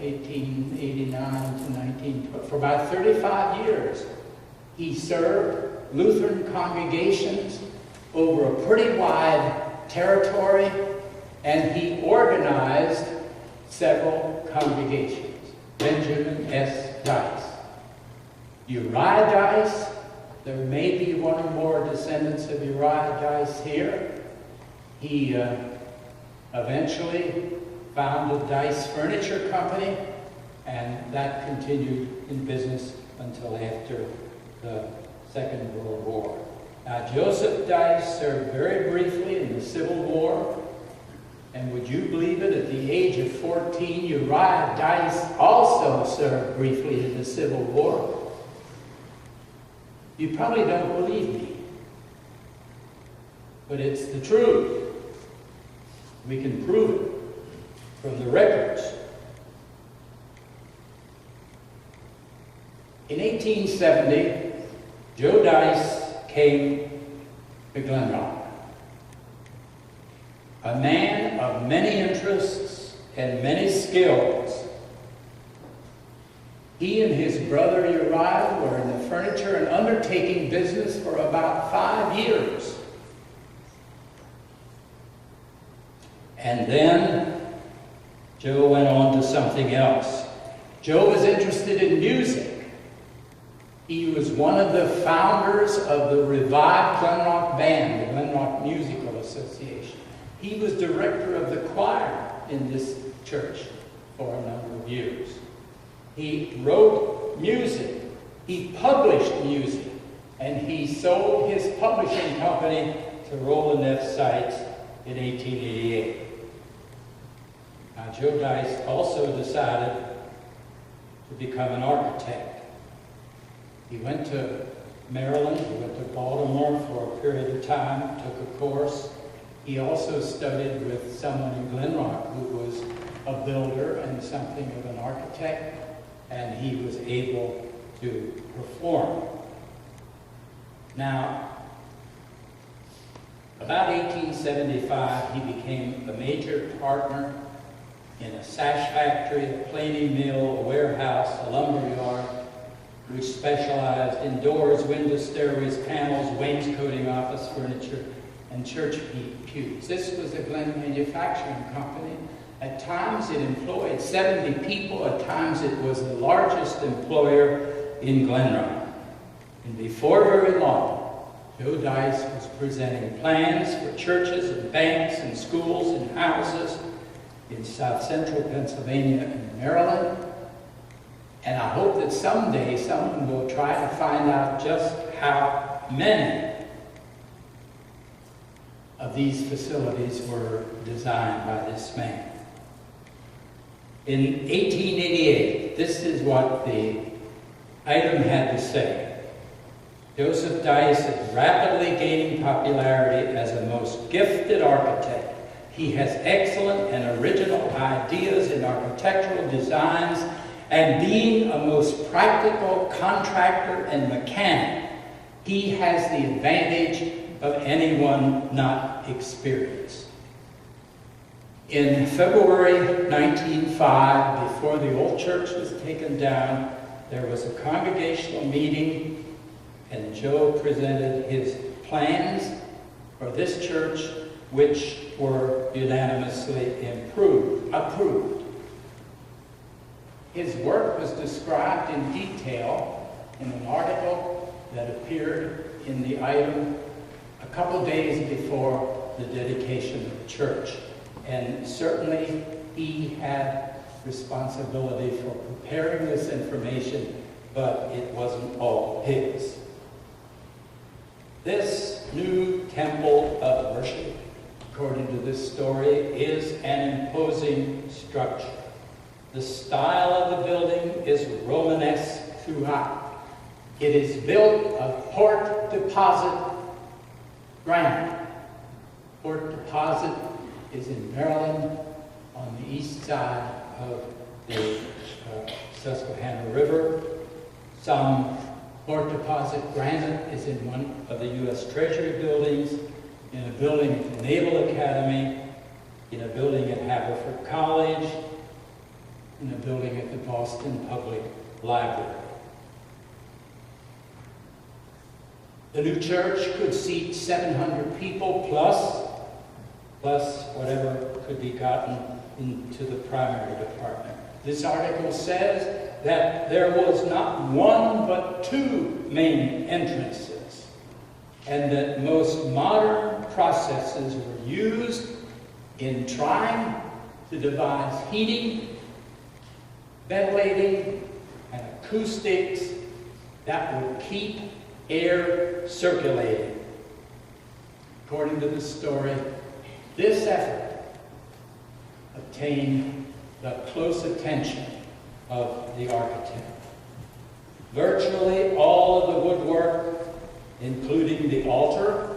1889 to 19, for about 35 years, he served Lutheran congregations over a pretty wide territory, and he organized several congregations. Benjamin S. Dice. Uriah Dice, there may be one or more descendants of Uriah Dice here. He eventually founded Dice Furniture Company, and that continued in business until after the Second World War. Now, Joseph Dice served very briefly in the Civil War, and would you believe it, at the age of 14, Uriah Dice also served briefly in the Civil War. You probably don't believe me, but it's the truth. We can prove it from the records. In 1870, Joe Dice came to Glen Roc. A man of many interests and many skills. He and his brother Uriah were in the furniture and undertaking business for about 5 years. And then Joe went on to something else. Joe was interested in music. He was one of the founders of the revived Glen Roc Band, the Glen Roc Musical Association. He was director of the choir in this church for a number of years. He wrote music, he published music, and he sold his publishing company to Roland F. Seitz in 1888. Now, Joe Dice also decided to become an architect. He went to Maryland, he went to Baltimore for a period of time, took a course. He also studied with someone in Glen Roc who was a builder and something of an architect, and he was able to perform. Now, about 1875, he became a major partner in a sash factory, a planing mill, a warehouse, a lumber yard, which specialized in doors, windows, stairways, panels, wainscoting, office furniture, and church pews. This was a Glen manufacturing company. At times it employed 70 people. At times it was the largest employer in Glen Roc. And before very long, Joe Dice was presenting plans for churches and banks and schools and houses in South Central Pennsylvania and Maryland. And I hope that someday someone will try to find out just how many of these facilities were designed by this man. In 1888, this is what the item had to say. Joseph Dice is rapidly gaining popularity as a most gifted architect. He has excellent and original ideas in architectural designs, and being a most practical contractor and mechanic, he has the advantage of anyone not experienced. In February 1905, before the old church was taken down, there was a congregational meeting, and Joe presented his plans for this church, which were unanimously approved. His work was described in detail in an article that appeared in the item a couple days before the dedication of the church. And certainly he had responsibility for preparing this information, but it wasn't all his. This new temple of worship, according to this story, is an imposing structure. The style of the building is Romanesque throughout. It is built of Port Deposit granite. Port Deposit is in Maryland on the east side of the Susquehanna River. Some Port Deposit granite is in one of the U.S. Treasury buildings, in a building at the Naval Academy, in a building at Haverford College, in a building at the Boston Public Library. The new church could seat 700 people plus whatever could be gotten into the primary department. This article says that there was not one but two main entrances, and that most modern processes were used in trying to devise heating, ventilating, and acoustics that would keep air circulating. According to the story, this effort obtained the close attention of the architect. Virtually all of the woodwork, including the altar,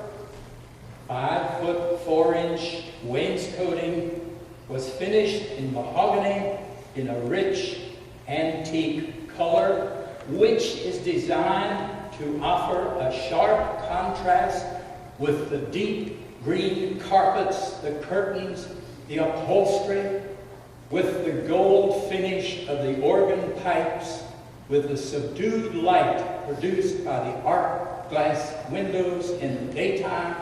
5-foot 4-inch wainscoting, was finished in mahogany in a rich antique color, which is designed to offer a sharp contrast with the deep green carpets, the curtains, the upholstery, with the gold finish of the organ pipes, with the subdued light produced by the arc glass windows in the daytime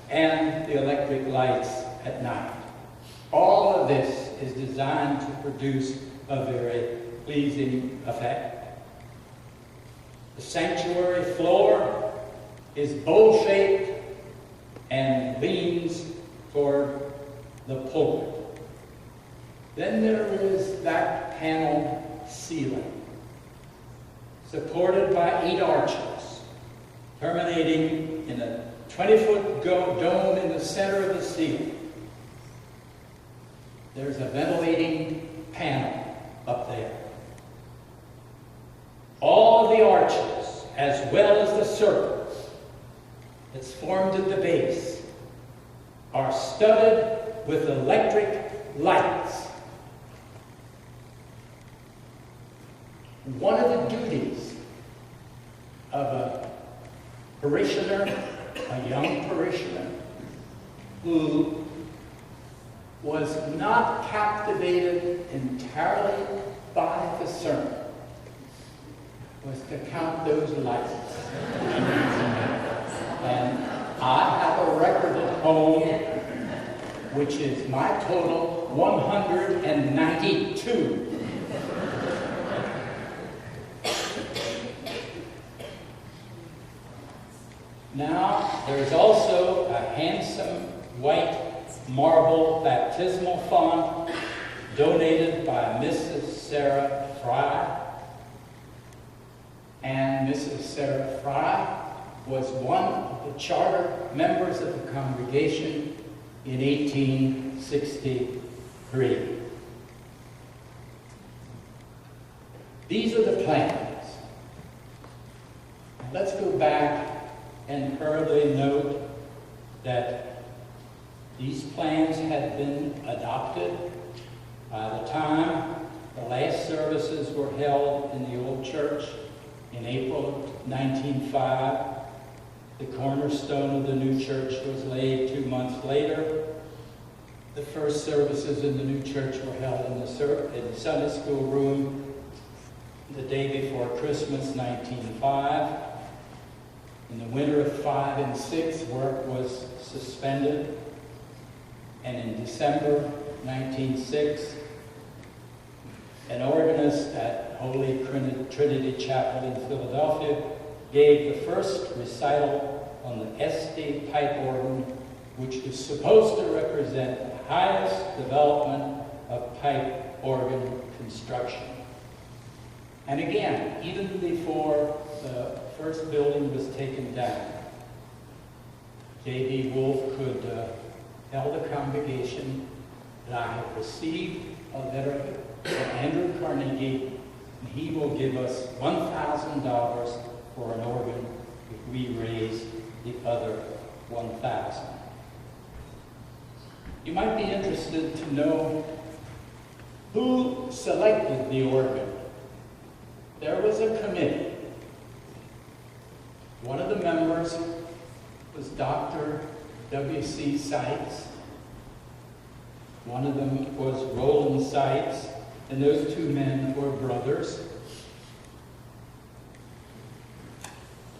and the electric lights at night. All of this is designed to produce a very pleasing effect. The sanctuary floor is bowl-shaped and leans toward the pulpit. Then there is that paneled ceiling, supported by 8 arches, terminating in a 20-foot dome in the center of the ceiling. There's a ventilating panel up there. All of the arches, as well as the circle that's formed at the base, are studded with electric lights. One of the duties of a parishioner, a young parishioner, who was not captivated entirely by the sermon, was to count those lights. And I have a record at home, which is my total, 192. Now, there's also a handsome white marble baptismal font donated by Mrs. Sarah Fry. And Mrs. Sarah Fry was one of the charter members of the congregation in 1863. These are the plans. Let's go look back and hurriedly note that these plans had been adopted by the time the last services were held in the old church in April of 1905. The cornerstone of the new church was laid 2 months later. The first services in the new church were held in the Sunday school room the day before Christmas, 1905. In the winter of 5 and 6, work was suspended. And in December 1906, an organist at Holy Trinity Chapel in Philadelphia gave the first recital on the Este pipe organ, which is supposed to represent the highest development of pipe organ construction. And again, even before the first building was taken down, J.B. Wolfe could tell the congregation that I have received a letter from Andrew Carnegie, and he will give us $1,000 for an organ if we raise the other 1,000. You might be interested to know who selected the organ. There was a committee. One of the members was Dr. W.C. Seitz. One of them was Roland Seitz, and those two men were brothers.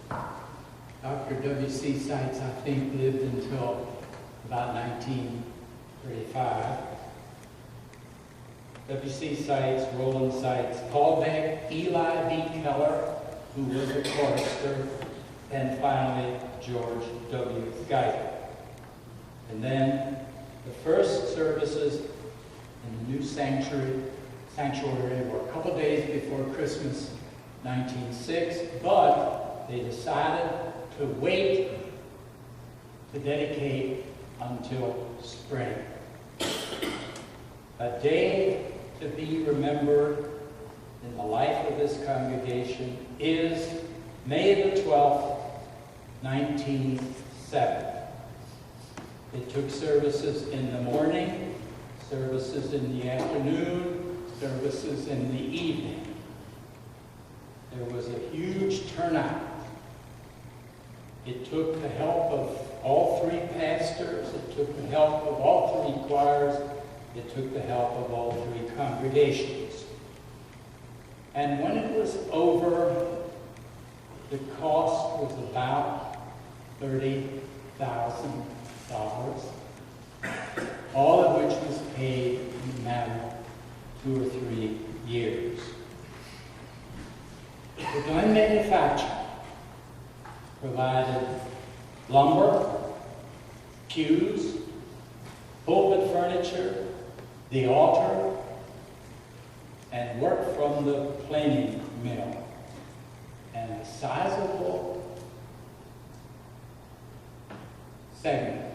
Dr. W.C. Seitz, I think, lived until about 1935. W.C. Seitz, Roland Seitz, Paul Beck, Eli B. Keller, who was a chorister, and finally George W. Geiger. And then the first services in the new sanctuary were a couple days before Christmas, 1906, but they decided to wait to dedicate until spring. A day to be remembered in the life of this congregation is May the 12th, 1907. It took services in the morning, services in the afternoon, services in the evening. There was a huge turnout. It took the help of all three pastors. It took the help of all three choirs. It took the help of all three congregations. And when it was over, the cost was about $30,000, all of which was paid in a matter of 2 or 3 years. The Glen manufacturer provided lumber, pews, pulpit furniture, the altar, and work from the planing mill. And a sizable segment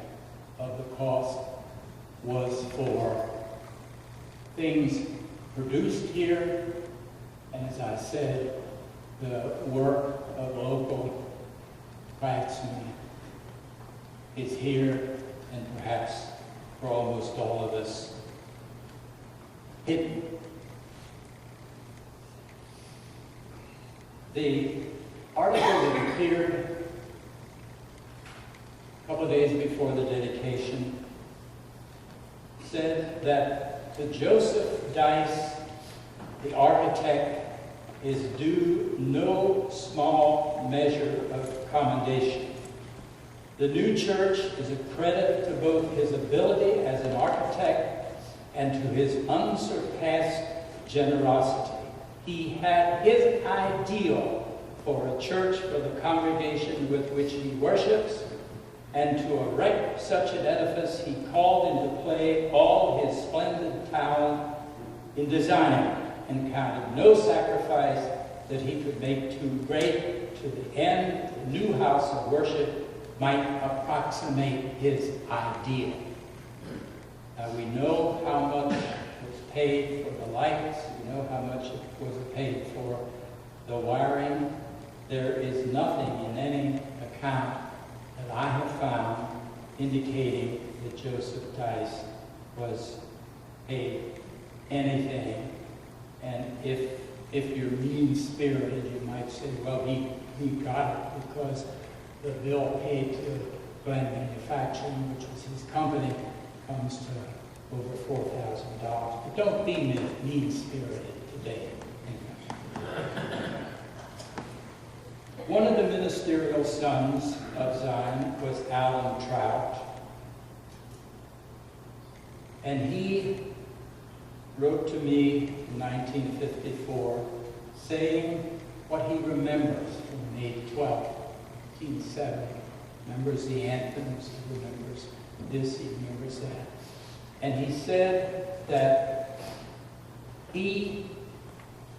of the cost was for things produced here, and as I said, the work of local craftsmen is here, and perhaps for almost all of us, hidden. The article that appeared a couple of days before the dedication said that to Joseph Dice, the architect, is due no small measure of commendation. The new church is a credit to both his ability as an architect and to his unsurpassed generosity. He had his ideal for a church for the congregation with which he worships, and to erect such an edifice he called into play all his splendid talent in designing, and counted no sacrifice that he could make too great, to the end the new house of worship might approximate his ideal. Now we know how much was paid for the lights, we know how much was paid for the wiring. there is nothing in any account that I have found indicating that Joseph Dice was paid anything. And if you're mean-spirited, you might say, well, he got it because the bill paid to Glen Manufacturing, which was his company, comes to over $4,000. But don't be mean-spirited today. One of the ministerial sons of Zion was Alan Trout, and he wrote to me in 1954 saying what he remembers from May 12, 1970. He remembers the anthems, he remembers this, he remembers that. And he said that he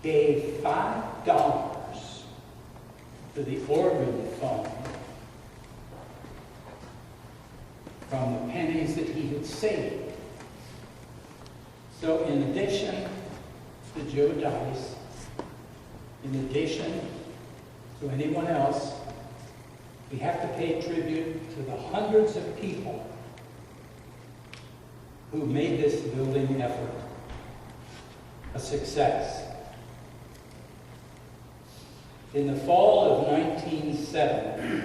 gave $5 to the organ fund from the pennies that he had saved. So in addition to Joe Dice, in addition to anyone else, we have to pay tribute to the hundreds of people who made this building effort a success. In the fall of 1970, the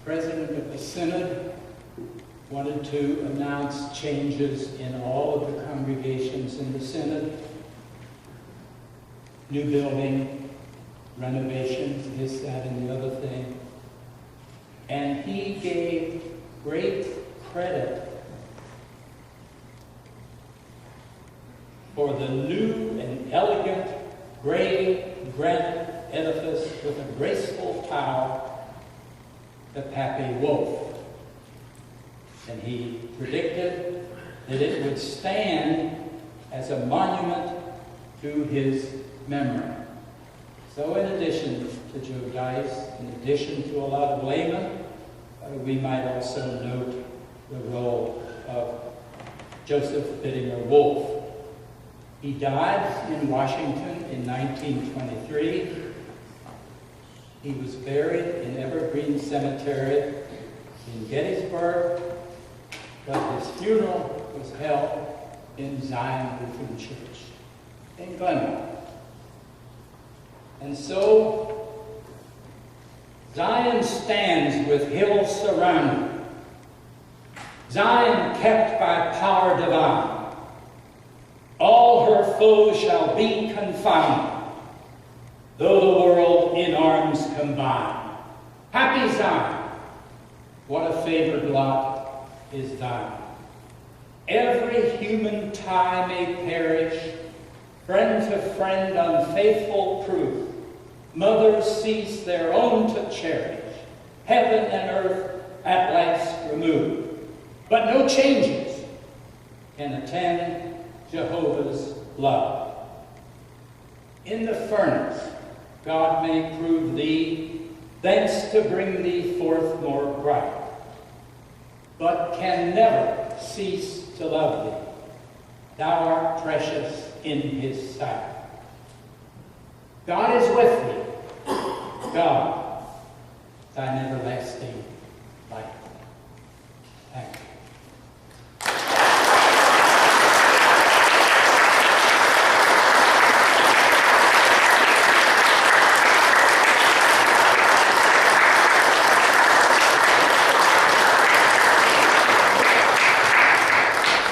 President of the Synod wanted to announce changes in all of the congregations in the Synod. New building, renovations, this, that, and the other thing. And he gave great credit for the new and elegant gray granite edifice with a graceful tower, the Pappy Wolf. And he predicted that it would stand as a monument to his memory. So in addition to Joe Dice, in addition to a lot of laymen, we might also note the role of Joseph Bittinger Wolfe. He died in Washington in 1923. He was buried in Evergreen Cemetery in Gettysburg, but his funeral was held in Zion Lutheran Church in Glen Roc. And so, Zion stands with hills surrounding, Zion kept by power divine. All her foes shall be confounded, though the world in arms combine. Happy Zion, what a favored lot is thine. Every human tie may perish, friend to friend unfaithful prove. Mothers cease their own to cherish, heaven and earth at last remove. But no changes can attend Jehovah's love. In the furnace, God may prove thee, thence to bring thee forth more bright, but can never cease to love thee. Thou art precious in his sight. God is with thee. God, thine everlasting light. Thank you.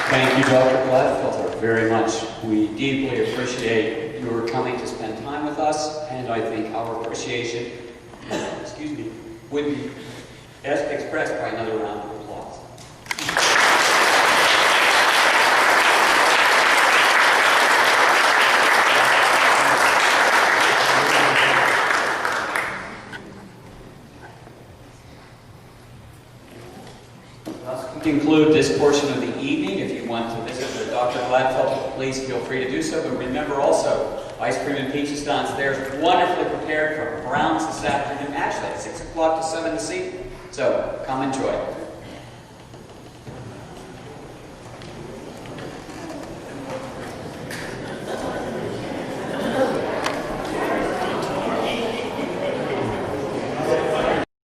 Thank you, Dr. Glatfelter, very much. We deeply appreciate your coming to spend time with us, and I think our appreciation, would be best expressed by another round of applause. Thus we conclude this portion of the evening. If you want to visit with Dr. Glatfelter, please feel free to do so. But remember also, ice cream and peaches downstairs, wonderfully prepared for Browns this afternoon. Actually, at 6 o'clock to 7 this evening. So come enjoy.